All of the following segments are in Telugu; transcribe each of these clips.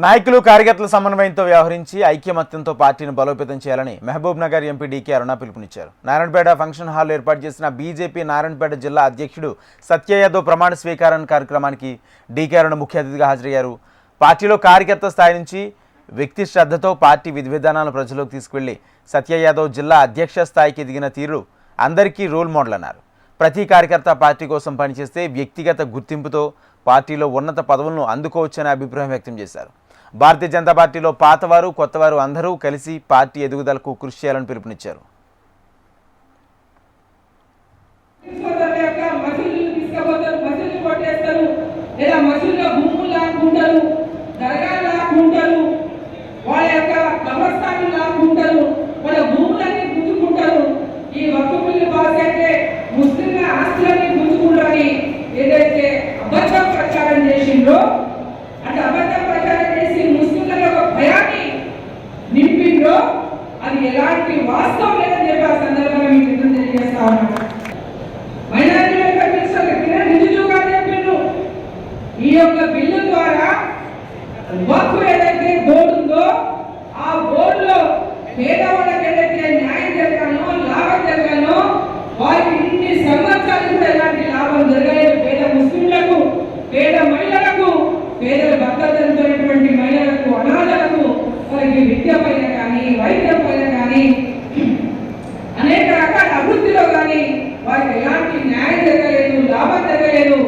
నాయకులు కార్యకర్తల సమన్వయంతో వ్యవహరించి ఐక్యమత్యంతో పార్టీని బలోపేతం చేయాలని మహబూబ్ నగర్ ఎంపీ డీకే అరుణ పిలుపునిచ్చారు. నారాయణపేట ఫంక్షన్ హాల్ ఏర్పాటు చేసిన బీజేపీ నారాయణపేట జిల్లా అధ్యక్షుడు సత్య యాదవ్ ప్రమాణ స్వీకారం కార్యక్రమానికి డీకే అరుణ ముఖ్య అతిథిగా హాజరయ్యారు. పార్టీలో కార్యకర్త స్థాయి నుంచి వ్యక్తి శ్రద్ధతో పార్టీ విధి విధానాలను ప్రజలకు తీసుకువెళ్లి సత్య యాదవ్ జిల్లా అధ్యక్ష స్థాయికి ఎదిగిన తీరు అందరికీ రోల్ మోడల్ అన్నారు. ప్రతి కార్యకర్త పార్టీ కోసం పనిచేస్తే వ్యక్తిగత గుర్తింపుతో పార్టీలో ఉన్నత పదవులను అందుకోవచ్చని అభిప్రాయం వ్యక్తం చేశారు. భారతీయ జనతా పార్టీలో పాతవారు కొత్తవారు అందరూ కలిసి పార్టీ ఎదుగుదలకు కృషి చేయాలని పిలుపునిచ్చారు. ఏదైతే అబద్ధ ప్రచారం చేసిందో అంటే అబద్ధ ప్రచారం చేసి ముస్లింల యొక్క భయాన్ని నింపిందో అది ఎలాంటి వాస్తవం లేదని చెప్పి ఆ సందర్భంగా మీకు నిజం తెలియజేస్తా ఉన్నాను. మైనారిటీ వెల్ఫేర్ మినిస్టర్ నిజుగా చెప్పిండ్రు, ఈ యొక్క బిల్లు ద్వారా వక్ఫ్ ఏదైతే బోర్డు ఉందో ఆ బోర్డులో పేదవాళ్ళకి ఏదైతే న్యాయం జరగాలో లాభం జరగాలో వారికి ఇన్ని సంవత్సరాలు కూడా ఎలాంటి లాభం జరగలేదు. పేద ముస్లింలకు, పేద మహిళలకు, పేదల భర్తలైనటువంటి మహిళలకు, అనాథలకు వారికి విద్య పైన కానీ వైద్యం పైన కానీ అనేక రకాల అభివృద్ధిలో కానీ వారికి ఎలాంటి న్యాయం జరగలేదు, లాభం జరగలేదు.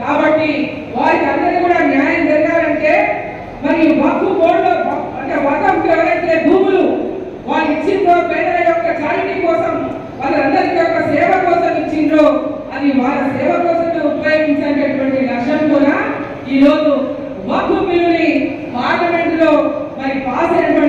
కాబట్టి వారికి అందరికీ కూడా న్యాయం జరగాలంటే మరి వక్ఫ్ బోర్డులో అంటే వక్ఫ్ ఎవరైతే భూములు వాళ్ళు ఇచ్చిందో పేదల యొక్క చారిటీ కోసం వాళ్ళందరికీ యొక్క సేవ కోసం ఇచ్చిండ్రో అది వాళ్ళ సేవ కోసమే ఉపయోగించేటటువంటి లక్ష్యంతో ఈరోజు వక్ఫ్ బిల్లుని పార్లమెంట్ లో మరి పాస్ అయినటువంటి